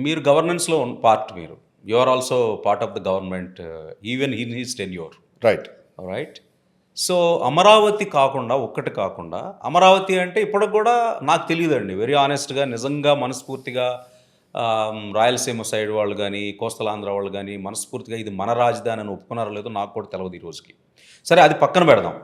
మీరు గవర్నెన్స్‌లో పార్ట్ మీరు. You are also part of the government even in his tenure. Right. Right. So, Amaravati కాకుండా ఒక్కటి కాకుండా అమరావతి అంటే ఇప్పటికి కూడా నాకు తెలీదండి. వెరీ హానెస్ట్‌గా నిజంగా మనస్ఫూర్తిగా రాయలసీమ సైడ్ వాళ్ళు గానీ, కోస్టల్ ఆంధ్ర వాళ్ళు గానీ మనస్ఫూర్తిగా ఇది మన రాజధాని అని ఒప్పుకున్నారో లేదో నాకు కూడా తెలవదు ఈ రోజుకి. సరే అది పక్కన పెడదాం.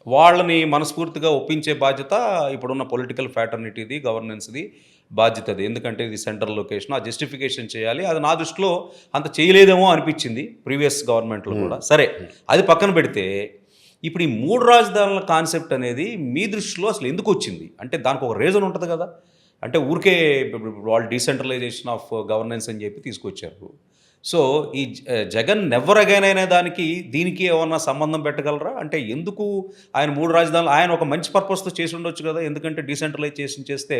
వాళ్ళని మనస్ఫూర్తిగా ఒప్పించే బాధ్యత ఇప్పుడున్న పొలిటికల్ ఫ్యాటర్నిటీది, గవర్నెన్స్‌ది బాధ్యతది. ఎందుకంటే ఇది సెంట్రల్ లొకేషన్. ఆ జస్టిఫికేషన్ చేయాలి. అది నా దృష్టిలో అంత చేయలేదేమో అనిపించింది ప్రీవియస్ గవర్నమెంట్‌లో కూడా. సరే అది పక్కన పెడితే ఇప్పుడు ఈ 3 రాజధానుల కాన్సెప్ట్ అనేది మీ దృష్టిలో అసలు ఎందుకొచ్చింది? అంటే దానికి ఒక రీజన్ ఉంటది కదా! అంటే ఊరికే ఇప్పుడు వాళ్ళు డీసెంట్రలైజేషన్ ఆఫ్ గవర్నెన్స్ అని చెప్పి తీసుకొచ్చారు. సో, ఈ జగన్ నెవర్ అగైన్ అనే దానికి, దీనికి ఏమన్నా సంబంధం పెట్టగలరా? అంటే ఎందుకు ఆయన 3 రాజధానులు ఆయన ఒక మంచి పర్పస్‌తో చేసి ఉండొచ్చు కదా! ఎందుకంటే డీసెంట్రలైజేషన్ చేస్తే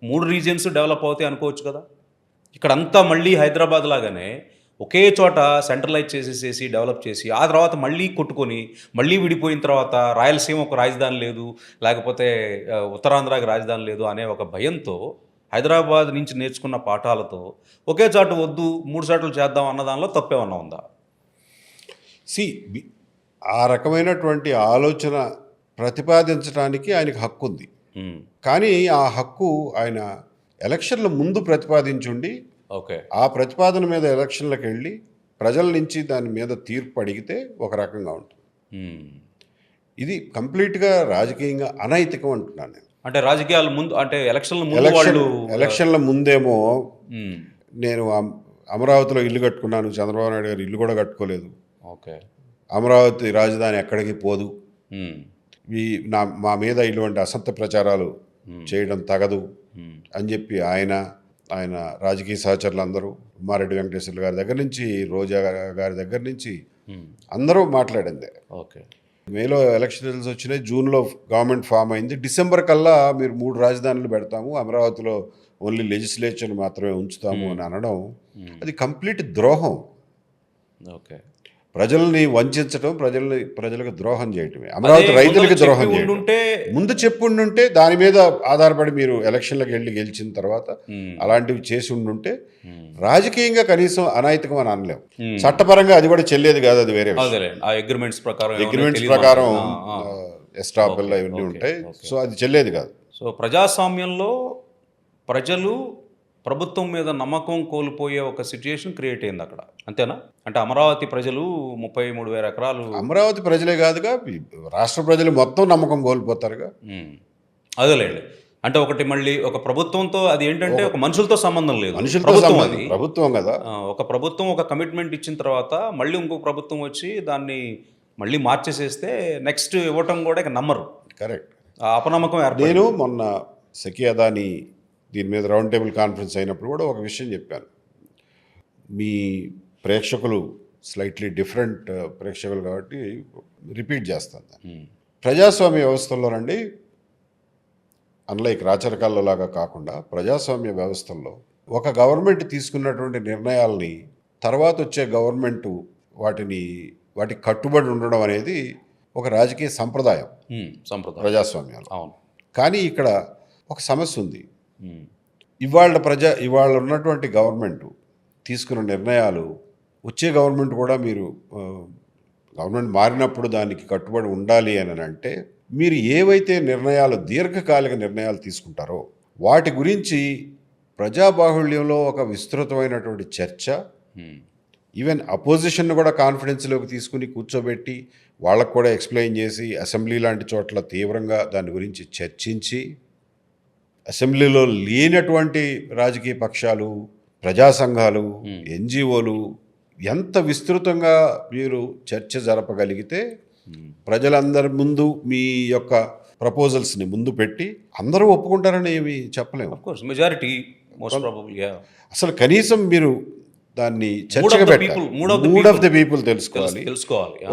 3 రీజియన్స్ డెవలప్ అవుతాయి అనుకోవచ్చు కదా! ఇక్కడంతా మళ్ళీ హైదరాబాద్ లాగానే ఒకే చోట సెంట్రలైజ్ చేసేసేసి, డెవలప్ చేసి, ఆ తర్వాత మళ్ళీ కొట్టుకొని, మళ్ళీ విడిపోయిన తర్వాత రాయలసీమ ఒక రాజధాని లేదు, లేకపోతే ఉత్తరాంధ్రకి రాజధాని లేదు అనే ఒక భయంతో హైదరాబాద్ నుంచి నేర్చుకున్న పాఠాలతో ఒకే చాటు వద్దు 3 చాటులు చేద్దాం అన్న దానిలో తప్పేమన్నా ఉందా? సి ఆ రకమైనటువంటి ఆలోచన ప్రతిపాదించడానికి ఆయనకు హక్కు ఉంది. హ్మ్. కానీ ఆ హక్కు ఆయన ఎలక్షన్ల ముందు ప్రతిపాదించుండి ఓకే. ఆ ప్రతిపాదన మీద ఎలక్షన్లకు వెళ్ళి ప్రజల నుంచి దాని మీద తీర్పు అడిగితే ఒక రకంగా ఉంటుంది. హ్మ్. ఇది కంప్లీట్గా రాజకీయంగా అనైతికం అంటున్నాను నేను. అంటే రాజకీయాల ముందు అంటే ఎలక్షన్ల ముందు వాళ్ళు ఎలక్షన్ల ముందేమో హ్మ్. నేను అమరావతిలో ఇల్లు కట్టుకున్నాను, చంద్రబాబు నాయుడు గారు ఇల్లు కూడా కట్టుకోలేదు, ఓకే. అమరావతి రాజధాని ఎక్కడికి పోదు, హ్మ్. మా మీద ఇటువంటి అసత్య ప్రచారాలు చేయడం తగదు అని చెప్పి ఆయన రాజకీయ సహచరులు అందరూ ఉమ్మారెడ్డి వెంకటేశ్వర్లు గారి దగ్గర నుంచి, రోజా గారి దగ్గర నుంచి అందరూ మాట్లాడిందే. ఓకే. మేలో ఎలక్షన్ రిజల్ట్స్ వచ్చినాయి, జూన్లో గవర్నమెంట్ ఫామ్ అయింది, డిసెంబర్ కల్లా మీరు 3 రాజధానులు పెడతాము, అమరావతిలో ఓన్లీ లెజిస్లేచర్ మాత్రమే ఉంచుతాము అని అనడం అది కంప్లీట్ ద్రోహం. ఓకే. ప్రజల్ని వంచడం, ప్రజలకు ద్రోహం చేయటమే, అమరావతి రైతులకి ద్రోహం చేయడం. ముందు చెప్పుండుంటే దాని మీద ఆధారపడి మీరు ఎలక్షన్లకు వెళ్ళి గెలిచిన తర్వాత అలాంటివి చేసి ఉండుంటే రాజకీయంగా కనీసం అనైతికం అని అనలేం. చట్టపరంగా అది కూడా చెల్లేది కాదు, అది వేరే అగ్రిమెంట్స్ ప్రకారం ఎస్టాబుల్ ఇవన్నీ ఉంటాయి. సో అది చెల్లేది కాదు. సో ప్రజాస్వామ్యంలో ప్రజలు ప్రభుత్వం మీద నమ్మకం కోల్పోయే ఒక సిచ్యుయేషన్ క్రియేట్ అయింది అక్కడ, అంతేనా? అంటే అమరావతి ప్రజలు 33,000 ఎకరాలు, అమరావతి ప్రజలే కాదుగా రాష్ట్ర ప్రజలు మొత్తం నమ్మకం కోల్పోతారుగా. అదేలేండి. అంటే ఒకటి మళ్ళీ ఒక ప్రభుత్వంతో అది ఏంటంటే ఒక మనుషులతో సంబంధం లేదు, ప్రభుత్వం కదా. ఒక ప్రభుత్వం ఒక కమిట్మెంట్ ఇచ్చిన తర్వాత మళ్ళీ ఇంకొక ప్రభుత్వం వచ్చి దాన్ని మళ్ళీ మార్చేసేస్తే నెక్స్ట్ ఇవ్వటం కూడా ఇక నమ్మరు. కరెక్ట్. అపనమ్మకం ఏర్పడింది. నేను మొన్న సెకీ అదానీ దీని మీద రౌండ్ టేబుల్ కాన్ఫరెన్స్ అయినప్పుడు కూడా ఒక విషయం చెప్పాను. మీ ప్రేక్షకులు స్లైట్లీ డిఫరెంట్ ప్రేక్షకులు కాబట్టి రిపీట్ చేస్తాను. ప్రజాస్వామ్య వ్యవస్థల్లోనండి, అన్లైక్ రాచరికాల్లో లాగా కాకుండా ప్రజాస్వామ్య వ్యవస్థల్లో ఒక గవర్నమెంట్ తీసుకున్నటువంటి నిర్ణయాలని తర్వాత వచ్చే గవర్నమెంటు వాటికి కట్టుబడి ఉండడం అనేది ఒక రాజకీయ సంప్రదాయం ప్రజాస్వామ్యంలో. అవును. కానీ ఇక్కడ ఒక సమస్య ఉంది. ఇవాళ ఉన్నటువంటి గవర్నమెంట్ తీసుకున్న నిర్ణయాలు వచ్చే గవర్నమెంట్ కూడా మీరు గవర్నమెంట్ మారినప్పుడు దానికి కట్టుబడి ఉండాలి అని అంటే మీరు ఏవైతే నిర్ణయాలు దీర్ఘకాలిక నిర్ణయాలు తీసుకుంటారో వాటి గురించి ప్రజాబాహుళ్యంలో ఒక విస్తృతమైనటువంటి చర్చ, ఈవెన్ అపోజిషన్ కూడా కాన్ఫిడెన్స్లోకి తీసుకుని కూర్చోబెట్టి వాళ్ళకు కూడా ఎక్స్ప్లెయిన్ చేసి అసెంబ్లీ లాంటి చోట్ల తీవ్రంగా దాని గురించి చర్చించి, అసెంబ్లీలో లేనటువంటి రాజకీయ పక్షాలు, ప్రజా సంఘాలు, ఎన్జిఓలు ఎంత విస్తృతంగా మీరు చర్చ జరపగలిగితే ప్రజలందరి ముందు మీ యొక్క ప్రపోజల్స్ని ముందు పెట్టి అందరూ ఒప్పుకుంటారని ఏమి చెప్పలేము. మెజారిటీ అసలు కనీసం మీరు దాన్ని చర్చగా పెట్టాలి. మూడ్ ఆఫ్ ద పీపుల్ తెలుసుకోవాలి.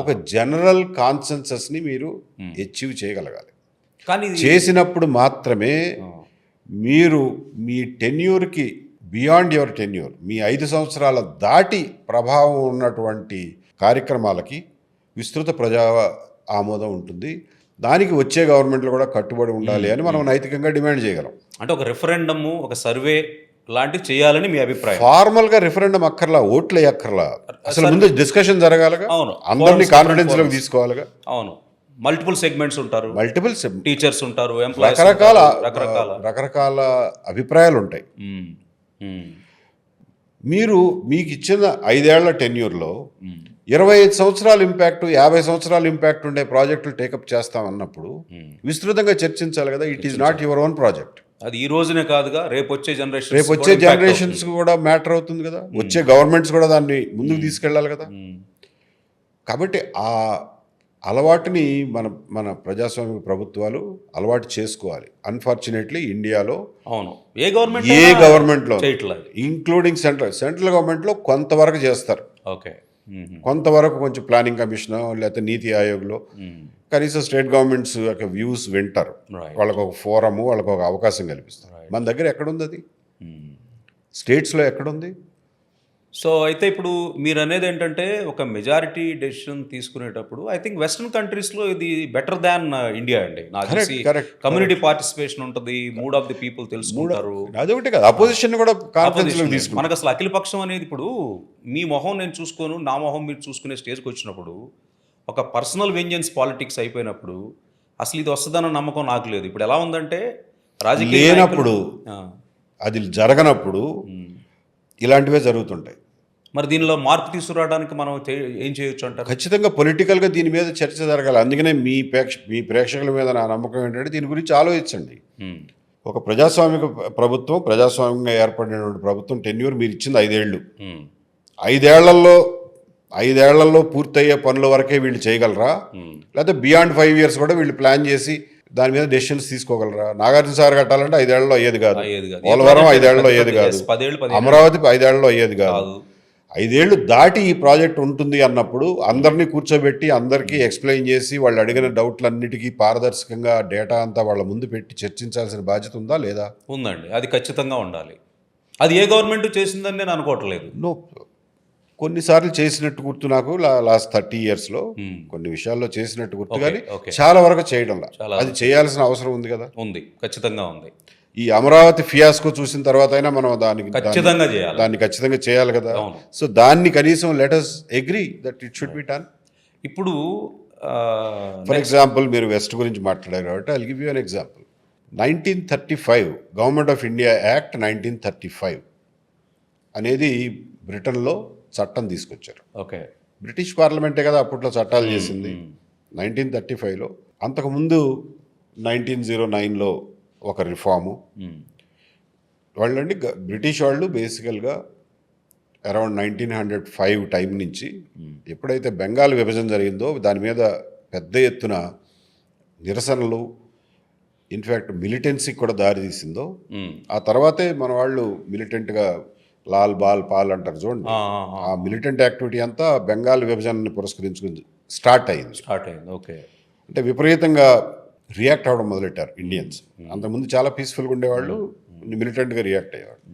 ఒక జనరల్ కాన్సెన్సస్ని మీరు అచీవ్ చేయగలగాలి. కానీ చేసినప్పుడు మాత్రమే మీరు మీ టెన్యూర్కి బియాండ్ యువర్ టెన్యూర్, మీ 5 సంవత్సరాల దాటి ప్రభావం ఉన్నటువంటి కార్యక్రమాలకి విస్తృత ప్రజా ఆమోదం ఉంటుంది. దానికి వచ్చే గవర్నమెంట్లు కూడా కట్టుబడి ఉండాలి అని మనం నైతికంగా డిమాండ్ చేయగలం. అంటే ఒక రెఫరెండము, ఒక సర్వే లాంటివి చేయాలని మీ అభిప్రాయం. ఫార్మల్గా రిఫరెండం అక్కర్లా, ఓట్లు అక్కర్లా, అసలు ముందు డిస్కషన్ జరగాలిగా, అవును. అందరినీ కాన్ఫిడెన్స్లోకి తీసుకోవాలిగా. అవును, మల్టిపుల్ సెగ్మెంట్స్ ఉంటారు, మల్టిపుల్ టీచర్స్ ఉంటారు, ఎంప్లాయీస్ రకరకాల అభిప్రాయాలు ఉంటాయి. మ్మ్. మ్మ్. మీకు ఇచ్చిన 5 ఏళ్ల టెన్యూర్లో 25 సంవత్సరాల ఇంపాక్ట్, 50 సంవత్సరాల ఇంపాక్ట్ ఉండే ప్రాజెక్టులు టేకప్ చేస్తామన్నప్పుడు విస్తృతంగా చర్చించాలి కదా. It is not your own project. అది ఈ రోజునే కాదుగా, రేపు వచ్చే జనరేషన్స్ కూడా మ్యాటర్ అవుతుంది కదా. వచ్చే గవర్నమెంట్స్ కూడా దాన్ని ముందుకు తీసుకెళ్ళాలి కదా. కాబట్టి ఆ అలవాటుని మన ప్రజాస్వామిక ప్రభుత్వాలు అలవాటు చేసుకోవాలి. అన్ఫార్చునేట్లీ ఇండియాలో అవును ఏ గవర్నమెంట్లో ఇంక్లూడింగ్ సెంట్రల్ గవర్నమెంట్లో కొంతవరకు చేస్తారు. ఓకే, కొంతవరకు కొంచెం ప్లానింగ్ కమిషన్ లేకపోతే నీతి ఆయోగ్లో కనీసం స్టేట్ గవర్నమెంట్స్ యొక్క వ్యూస్ వింటారు. వాళ్ళకు ఒక ఫోరము, వాళ్ళకు ఒక అవకాశం కల్పిస్తారు. మన దగ్గర ఎక్కడుంది అది? స్టేట్స్లో ఎక్కడుంది? సో అయితే ఇప్పుడు మీరు అనేది ఏంటంటే ఒక మెజారిటీ డెసిషన్ తీసుకునేటప్పుడు ఐ థింక్ వెస్ట్రన్ కంట్రీస్లో ఇది బెటర్ దాన్ ఇండియా అండి. నాకు తెలిసి కమ్యూనిటీ పార్టిసిపేషన్ ఉంటుంది, మూడ్ ఆఫ్ ది పీపుల్ తెలుసుకుంటారు. అదొకటి కదా, అపోజిషన్ కూడా మనకు అసలు అఖిలపక్షం అనేది ఇప్పుడు మీ మొహం నేను చూసుకోను, నా మొహం మీరు చూసుకునే స్టేజ్కి వచ్చినప్పుడు, ఒక పర్సనల్ వెంజెన్స్ పాలిటిక్స్ అయిపోయినప్పుడు అసలు ఇది వస్తుందన్న నమ్మకం నాకు లేదు. ఇప్పుడు ఎలా ఉందంటే రాజకీయ లేనప్పుడు, అది జరగనప్పుడు ఇలాంటివే జరుగుతుంటాయి. మరి దీనిలో మార్పు తీసుకురావడానికి మనం ఏం చేయొచ్చు అంటారు? ఖచ్చితంగా పొలిటికల్గా దీని మీద చర్చ జరగాలి. అందుకనే మీ ప్రేక్షకుల మీద నా నమ్మకం ఏంటంటే దీని గురించి ఆలోచించండి. ఒక ప్రజాస్వామిక ప్రభుత్వం, ప్రజాస్వామ్యంగా ఏర్పడినటువంటి ప్రభుత్వం టెన్యూర్ మీరు ఇచ్చింది 5 ఏళ్ళు. 5 ఏళ్లలో పూర్తయ్యే పనుల వరకే వీళ్ళు చేయగలరా, లేకపోతే బియాండ్ 5 years కూడా వీళ్ళు ప్లాన్ చేసి దాని మీద డెసిషన్స్ తీసుకోగలరా? నాగార్జున సాగర్ కట్టాలంటే 5 ఏళ్లలో అయ్యేది కాదు, పోలవరం 5 ఏళ్లలో అయ్యేది కాదు, అమరావతి 5 ఏళ్లలో అయ్యేది కాదు. 5 ఏళ్ళు దాటి ఈ ప్రాజెక్ట్ ఉంటుంది అన్నప్పుడు అందరినీ కూర్చోబెట్టి అందరికీ ఎక్స్ప్లెయిన్ చేసి వాళ్ళు అడిగిన డౌట్లన్నిటికీ పారదర్శకంగా డేటా అంతా వాళ్ళ ముందు పెట్టి చర్చించాల్సిన బాధ్యత ఉందా లేదా? ఉందండి, అది ఖచ్చితంగా ఉండాలి. అది ఏ గవర్నమెంట్ చేసిందని నేను అనుకోవట్లేదు. నో, కొన్నిసార్లు చేసినట్టు గుర్తు నాకు లాస్ట్ 30 yearsలో కొన్ని విషయాల్లో చేసినట్టు గుర్తు, కానీ చాలా వరకు చేయడంలా. అది చేయాల్సిన అవసరం ఉంది కదా. ఉంది, ఖచ్చితంగా ఉంది. ఈ అమరావతి ఫియాస్కో చూసిన తర్వాత అయినా మనం దాన్ని ఖచ్చితంగా చేయాలి కదా. సో దాన్ని కనీసం let us agree that it should be done. ఇప్పుడు ఫర్ ఎగ్జాంపుల్ మీరు వెస్ట్ గురించి మాట్లాడారు కాబట్టి I'll give you an example. 1935 government of India act 1935 అనేది బ్రిటన్లో చట్టం తీసుకొచ్చారు. ఓకే, బ్రిటిష్ పార్లమెంటే కదా అప్పట్లో చట్టాలు చేసింది. 1935లో, అంతకుముందు 1909లో ఒక రిఫార్ము. వాళ్ళండి బ్రిటిష్ వాళ్ళు బేసికల్గా అరౌండ్ 1905 టైం నుంచి ఎప్పుడైతే బెంగాల్ విభజన జరిగిందో దాని మీద పెద్ద ఎత్తున నిరసనలు, ఇన్ఫ్యాక్ట్ మిలిటెన్సీకి కూడా దారి తీసిందో, ఆ తర్వాతే మన వాళ్ళు మిలిటెంట్గా లాల్ బాల్ పాల్ అంటారు చూడండి, ఆ మిలిటెంట్ యాక్టివిటీ అంతా బెంగాల్ విభజనని పురస్కరించుకుని స్టార్ట్ అయింది. ఓకే, అంటే విపరీతంగా రియాక్ట్ అవ్వడం మొదలెట్టారు ఇండియన్స్. అంతకుముందు చాలా పీస్ఫుల్గా ఉండేవాళ్ళు, మిలిటెంట్గా రియాక్ట్ అయ్యేవాళ్ళు.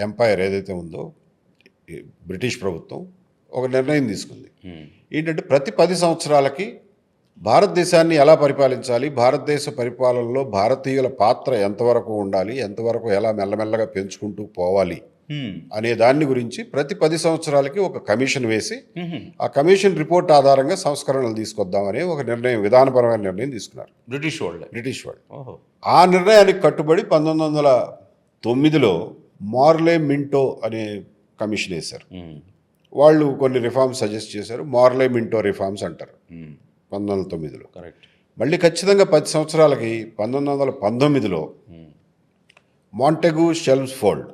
ఎంపైర్ ఏదైతే ఉందో బ్రిటిష్ ప్రభుత్వం ఒక నిర్ణయం తీసుకుంది. ఏంటంటే ప్రతి 10 సంవత్సరాలకి భారతదేశాన్ని ఎలా పరిపాలించాలి, భారతదేశ పరిపాలనలో భారతీయుల పాత్ర ఎంతవరకు ఉండాలి, ఎంతవరకు ఎలా మెల్లమెల్లగా పెంచుకుంటూ పోవాలి అనే దాన్ని గురించి ప్రతి 10 సంవత్సరాలకి ఒక కమిషన్ వేసి ఆ కమిషన్ రిపోర్ట్ ఆధారంగా సంస్కరణలు తీసుకొద్దామనే ఒక నిర్ణయం, విధానపరమైన నిర్ణయం తీసుకున్నారు బ్రిటిష్ వాళ్ళు. ఆ నిర్ణయానికి కట్టుబడి 1909లో మార్లే మింటో అనే కమిషన్ వేశారు. వాళ్ళు కొన్ని రిఫార్మ్స్ సజెస్ట్ చేశారు. మార్లే మింటో రిఫార్మ్స్ అంటారు 1909లో. మళ్ళీ ఖచ్చితంగా 10 సంవత్సరాలకి 1919లో మాంటెగు షెల్మ్స్ఫోర్డ్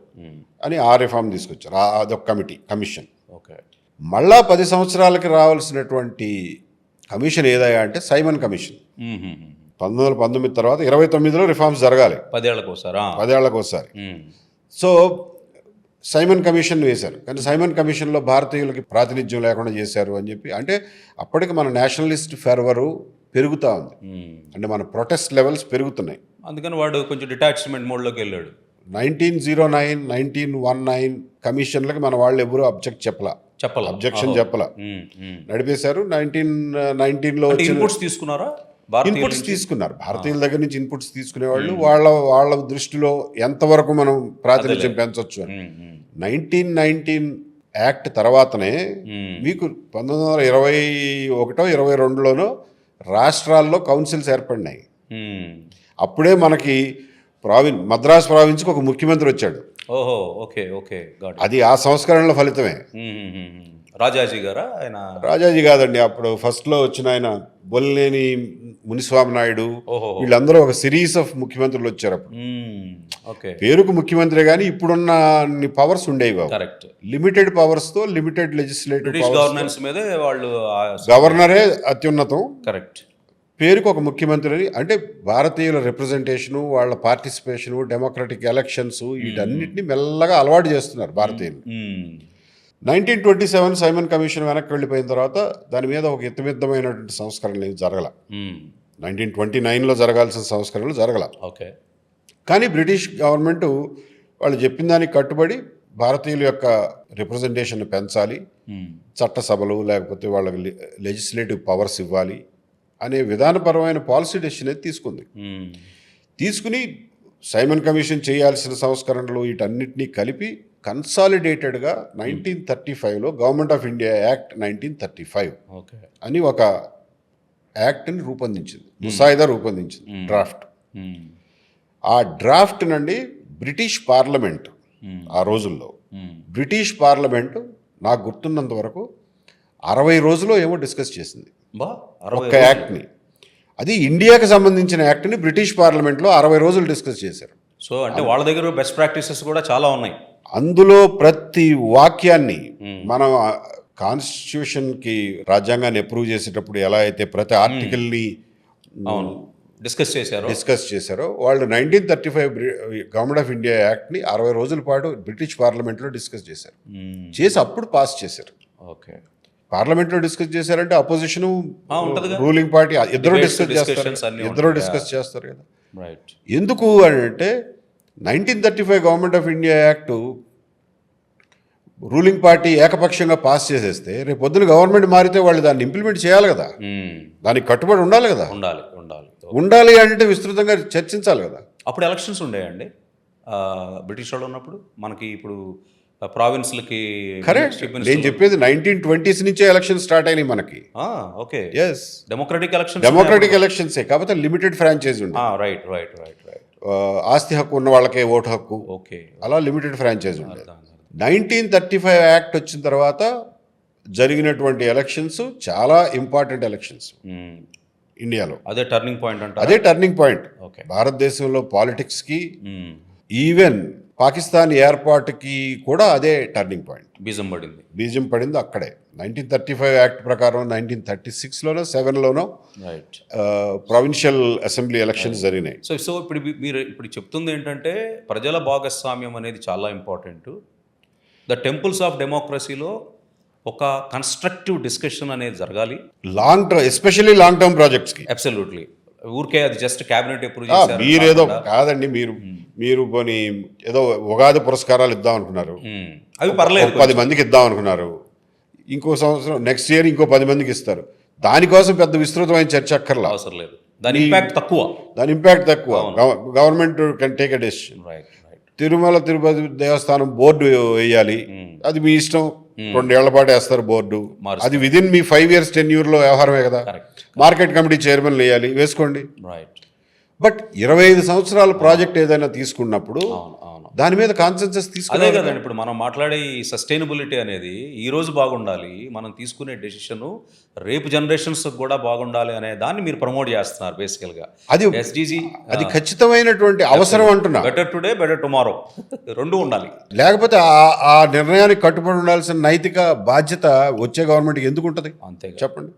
అని ఆ రిఫార్మ్ తీసుకొచ్చారు. అదొక కమిషన్. మళ్ళా 10 సంవత్సరాలకి రావాల్సినటువంటి కమిషన్ ఏదయ్యా అంటే సైమన్ కమిషన్. 1919 తర్వాత 29లో రిఫార్మ్స్ జరగాలి, 10 ఏళ్లకు ఒకసారి. సో సైమన్ కమిషన్ వేశారు. కానీ సైమన్ కమిషన్లో భారతీయులకి ప్రాతినిధ్యం లేకుండా చేశారు అని చెప్పి, అంటే అప్పటికి మన నేషనలిస్ట్ ఫెర్వరు పెరుగుతూ ఉంది, అంటే మన ప్రొటెస్ట్ లెవెల్స్ పెరుగుతున్నాయి. అందుకని వాడు కొంచెం డిటాచ్మెంట్ మోడ్లోకి వెళ్ళాడు. 1909, 1919 కమిషన్లకి మన వాళ్ళు ఎవరు అబ్జెక్షన్ చెప్పలా, నడిపేశారు. 1919లో ఇన్పుట్స్ తీసుకున్నారా? భారతీయుల ఇన్పుట్స్ నుంచి? తీసుకున్నారు. భారతీయుల దగ్గర నుంచి ఇన్పుట్స్ తీసుకునేవాళ్ళు. వాళ్ళ దృష్టిలో ఎంతవరకు మనం ప్రాతినిధ్యం పెంచవచ్చు అని. 1919 యాక్ట్ తర్వాతనే మీకు 1921 22లోనో రాష్ట్రాల్లో కౌన్సిల్స్ ఏర్పడినాయి. అప్పుడే మనకి మద్రాస్ ప్రావిన్స్కి ఒక ముఖ్యమంత్రి వచ్చాడు. ఓహో, ఓకే ఓకే, గాట్ ఇట్. అది ఆ సంస్కరణల ఫలితమే. రాజాజీ గారా ఆయన? రాజాజీ కాదండి, అప్పుడు ఫస్ట్లో వచ్చిన ఆయన బొల్లేని మునిస్వామి నాయుడు, ఓహో, వీళ్ళందరూ ఒక సిరీస్ ఆఫ్ ముఖ్యమంత్రులు వచ్చారు అప్పుడు. ఓకే, పేరుకు ముఖ్యమంత్రి కానీ ఇప్పుడున్న పవర్స్ ఉండేవి కావు. కరెక్ట్. లిమిటెడ్ పవర్స్తో limited legislative British powers. Governance మీదే వాళ్ళు గవర్నరే అత్యున్నతం. కరెక్ట్. పేరుకు ఒక ముఖ్యమంత్రి అంటే భారతీయుల రిప్రజెంటేషను, వాళ్ళ పార్టిసిపేషను, డెమోక్రటిక్ ఎలక్షన్స్, వీటన్నిటిని మెల్లగా అలవాటు చేస్తున్నారు భారతీయులు. 1927 సైమన్ కమిషన్ వెనక్కి వెళ్ళిపోయిన తర్వాత దాని మీద ఒక ఇతమిద్దమైనటువంటి సంస్కరణలు ఏమి జరగల. 1929లో జరగాల్సిన సంస్కరణలు జరగల. ఓకే. కానీ బ్రిటిష్ గవర్నమెంట్ వాళ్ళు చెప్పిన దానికి కట్టుబడి భారతీయుల యొక్క రిప్రజెంటేషన్ పెంచాలి, చట్టసభలు లేకపోతే వాళ్ళకి లెజిస్లేటివ్ పవర్స్ ఇవ్వాలి అనే విధానపరమైన పాలసీ డెసిషన్ అయితే తీసుకుంది. తీసుకుని సైమన్ కమిషన్ చేయాల్సిన సంస్కరణలు వీటన్నిటినీ కలిపి కన్సాలిడేటెడ్గా 1935లో government of India act 1935 okay అని ఒక యాక్ట్ని రూపొందించింది, ముసాయిదా రూపొందించింది, డ్రాఫ్ట్. ఆ డ్రాఫ్ట్ నుండి బ్రిటిష్ పార్లమెంట్ ఆ రోజుల్లో బ్రిటిష్ పార్లమెంట్ నాకు గుర్తున్నంత వరకు 60 రోజుల్లో ఏమో డిస్కస్ చేసింది ఒక యాక్ట్ని. అది ఇండియాకి సంబంధించిన యాక్ట్ని బ్రిటిష్ పార్లమెంట్లో 60 రోజులు డిస్కస్ చేశారు. సో అంటే వాళ్ళ దగ్గర బెస్ట్ ప్రాక్టీసెస్ కూడా చాలా ఉన్నాయి. అందులో ప్రతి వాక్యాన్ని మనం కాన్స్టిట్యూషన్కి రాజ్యాంగాన్ని అప్రూవ్ చేసేటప్పుడు ఎలా అయితే ప్రతి ఆర్టికల్ని డిస్కస్ చేశారో వాళ్ళు 1935 గవర్నమెంట్ ఆఫ్ ఇండియా యాక్ట్ని 60 రోజుల పాటు బ్రిటిష్ పార్లమెంట్లో డిస్కస్ చేశారు. చేసి అప్పుడు పాస్ చేశారు. ఓకే. పార్లమెంట్లో డిస్కస్ చేశారంటే అపోజిషన్ రూలింగ్ పార్టీ ఇద్దరు డిస్కస్ చేస్తారు కదా. ఎందుకు అంటే 1935 government of India act ruling party ఏకపక్షంగా పాస్ చేసేస్తే రేపు పొద్దున గవర్నమెంట్ మారితే వాళ్ళు దాన్ని ఇంప్లిమెంట్ చేయాలి కదా, దానికి కట్టుబడి ఉండాలి కదా. ఉండాలి అంటే విస్తృతంగా చర్చించాలి కదా. అప్పుడు ఎలక్షన్స్ ఉండేయండి బ్రిటిష్ వాళ్ళు ఉన్నప్పుడు. మనకి ఇప్పుడు ప్రావిన్స్లకి కరెక్ట్. నేను చెప్పేది 1920s నుంచే ఎలక్షన్ స్టార్ట్ అయినాయి మనకి. ఓకే. ఎస్, డెమోక్రటిక్ ఎలక్షన్సే కాకపోతే లిమిటెడ్ ఫ్రాంచైజీ ఉంది. రైట్. ఆస్తి హక్కు ఉన్న వాళ్ళకే ఓటు హక్కు. ఓకే. అలా లిమిటెడ్ ఫ్రాంచైజీ ఉంది. 1935 యాక్ట్ వచ్చిన తర్వాత జరిగినటువంటి ఎలక్షన్స్ చాలా ఇంపార్టెంట్ ఎలక్షన్స్ ఇండియాలో. అదే టర్నింగ్ పాయింట్ అంటే అదే టర్నింగ్ పాయింట్ భారతదేశంలో పాలిటిక్స్కి, ఈవెన్ పాకిస్తాన్ ఏర్పాటుకి కూడా అదే టర్నింగ్ పాయింట్. బీజం పడింది అక్కడే. 1935 యాక్ట్ ప్రకారం 1936లోనో 7లోనో ప్రొవిన్షియల్ అసెంబ్లీ ఎలక్షన్స్ జరిగినాయి. సో ఇప్పుడు మీరు ఇప్పుడు చెప్తుంది ఏంటంటే ప్రజల భాగస్వామ్యం అనేది చాలా ఇంపార్టెంట్. ద టెంపుల్స్ ఆఫ్ డెమోక్రసీలో ఒక కన్స్ట్రక్టివ్ డిస్కషన్ అనేది జరగాలి, ఎస్పెషల్లీ లాంగ్ టర్మ్ ప్రాజెక్ట్స్కి. అబ్సల్యూట్లీ. ఊరికే అది జస్ట్ క్యాబినెట్ అప్రూవ్ చేశారు మీరేదో కాదండి. మీరు పోనీ ఏదో ఉగాది పురస్కారాలు ఇద్దాం అనుకున్నారు, అవి పర్లేదు, 10 మందికి ఇద్దాం అనుకున్నారు. ఇంకో సంవత్సరం నెక్స్ట్ ఇయర్ ఇంకో 10 మందికి ఇస్తారు. దానికోసం పెద్ద విస్తృతమైన చర్చ అక్కర్లా, అవసరం లేదు. దాని ఇంపాక్ట్ తక్కువ. Government can take a decision. Tirumala Tirupati Devasthanam board వేయాలి, అది మీ ఇష్టం. 2 ఏళ్ల పాటు వేస్తారు బోర్డు, అది విదిన్ మీ 5 years 10 yearsలో వ్యవహారమే కదా. మార్కెట్ కమిటీ చైర్మన్ వేయాలి, వేసుకోండి. బట్ 25 సంవత్సరాల ప్రాజెక్ట్ ఏదైనా తీసుకున్నప్పుడు దాని మీద కాన్సెన్సస్ తీసుకునే కదండి. ఇప్పుడు మనం మాట్లాడే ఈ సస్టైనబిలిటీ అనేది ఈ రోజు బాగుండాలి, మనం తీసుకునే డెసిషన్ రేపు జనరేషన్స్ కూడా బాగుండాలి అనే దాన్ని మీరు ప్రమోట్ చేస్తున్నారు బేసికల్గా. అది ఎస్డిజి, అది ఖచ్చితమైనటువంటి అవసరం అంటున్నా. బెటర్ టుడే బెటర్ టుమారో రెండు ఉండాలి. లేకపోతే ఆ నిర్ణయానికి కట్టుబడి ఉండాల్సిన నైతిక బాధ్యత వచ్చే గవర్నమెంట్కి ఎందుకు ఉంటుంది? అంతే చెప్పండి.